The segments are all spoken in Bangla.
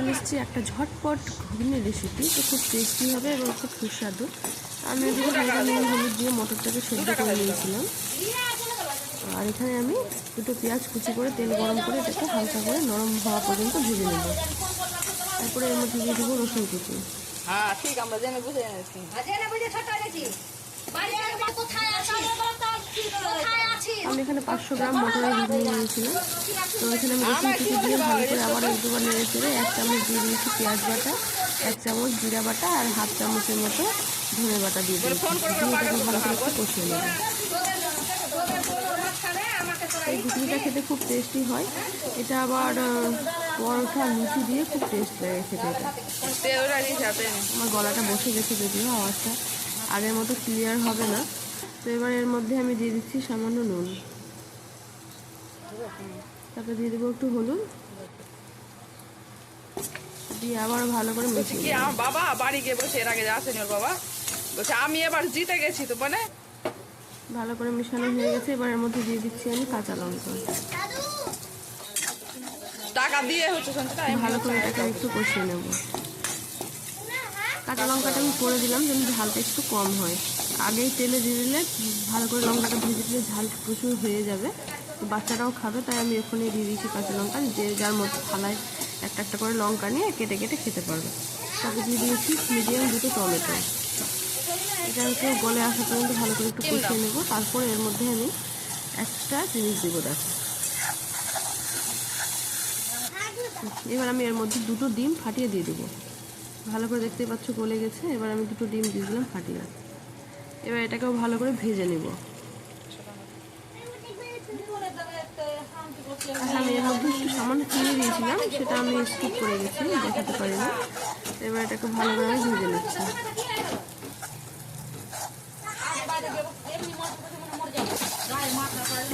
চলে এসেছি একটা ঝটপট ঘুগনি রেসিপি। তো খুব টেস্টি হবে এবং খুব সুস্বাদু। আমি ওদিকে হালকা নুন হলুদ দিয়ে মটরটাকে সেদ্ধ করে নিয়েছিলাম। আর এখানে আমি দুটো পেঁয়াজ কুচি করে তেল গরম করে এটাকে হালকা করে নরম হওয়া পর্যন্ত ভেজে নেব। তারপরে এর মধ্যে দিয়ে দেবো রসুন কুচি। আমি এখানে 500 গ্রাম মটরের ঘুগনি নিয়েছিলাম। তো এখানে আমি রসুন কুচি দিয়ে ভালো করে আবার এক দুবার নেড়ে চেড়ে 1 চামচ দিয়ে দিয়েছি পেঁয়াজ বাটা, 1 চামচ জিরা বাটা আর হাফ চামচের মতো ধনে বাটা দিয়ে দিয়েছি। এটাকে ভালো করে একটু কষিয়ে নেব। এই ঘুগনিটা খেতে খুব টেস্টি হয়। এটা আবার পরোটা লুচি দিয়ে খুব টেস্ট লাগে খেতে। এটা আমার গলাটা বসে গেছে, যদিও আওয়াজটা আগের মতো ক্লিয়ার হবে না। তো এবার এর মধ্যে আমি দিয়ে দিচ্ছি সামান্য নুন, তারপরে দিয়ে দেবো একটু হলুদ, দিয়ে আবার ভালো করে মিশিয়ে নেব। আমার বাবা বাড়ি গিয়ে বসে এর আগে আসেনি, ওর বাবা বলছে আমি এবার জিতে গেছি। তো মানে ভালো করে মিশানো হয়ে গেছে। এবার এর মধ্যে দিয়ে দিচ্ছি আমি কাঁচা লঙ্কা। টাকা দিয়ে হচ্ছে ভালো করে এটাকে একটু কষিয়ে নেব। কাঁচা লঙ্কাটা আমি করে দিলাম যেন ঝালটা একটু কম হয়। আগেই তেলে দিয়ে দিলে ভালো করে লঙ্কাটা ভেজে দিলে ঝাল প্রচুর হয়ে যাবে, তো বাচ্চারাও খাবে। তাই আমি এখনই দিয়ে দিচ্ছি কাঁচা লঙ্কা, যে যার মতো থালায় একটা একটা করে লঙ্কা নিয়ে কেটে কেটে খেতে পারবে। তারপরে দিয়ে দিয়েছি মিডিয়াম দুটো টমেটো। এটাকে গলে আসা পর্যন্ত ভালো করে একটু কষিয়ে নেব। তারপরে এর মধ্যে আমি একটা জিনিস দেবো, দেখো। এবার আমি এর মধ্যে দুটো ডিম ফাটিয়ে দিয়ে দেবো। ভালো করে দেখতে পাচ্ছ গলে গেছে। এবার আমি দুটো ডিম দিয়ে দিলাম ফাটিয়ে। এবার এটাকেও ভালো করে ভেজে নেব। আমি এর মধ্যে একটু সামান্য চিনি দিয়েছিলাম, সেটা আমি স্কিপ করে গেছি, দেখাতে পারিনি। এবার এটাকে ভালো করে আমি ভেজে নিচ্ছি।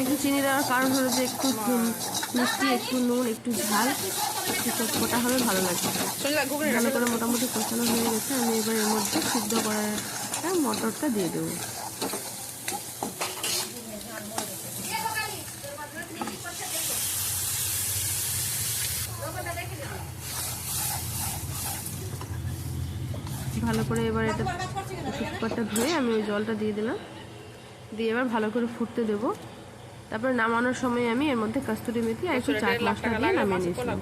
একটু চিনি দেওয়ার কারণ হলো যে একটু মিষ্টি, একটু নুন, একটু ঝাল, একটু চটপটা হবে, ভালো লাগবে। ভালো করে মোটামুটি কষানো হয়ে গেছে। আমি এবার এর মধ্যে সিদ্ধ করা মটরটা দিয়ে দেবো। ভালো করে এবার এটা কুকারটা ধুয়ে আমি ওই জলটা দিয়ে দিলাম, দিয়ে এবার ভালো করে ফুটতে দেবো। তারপরে নামানোর সময় আমি এর মধ্যে কস্তুরি মেথি আর একটু চাট মশলা দিয়ে নামিয়ে নিয়েছিলাম।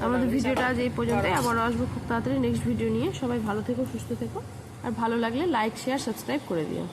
আমাদের ভিডিওটা আজ এই পর্যন্তই। আবার আসবো খুব তাড়াতাড়ি নেক্সট ভিডিও নিয়ে। সবাই ভালো থেকো, সুস্থ থেকো, আর ভালো লাগলে লাইক শেয়ার সাবস্ক্রাইব করে দিও।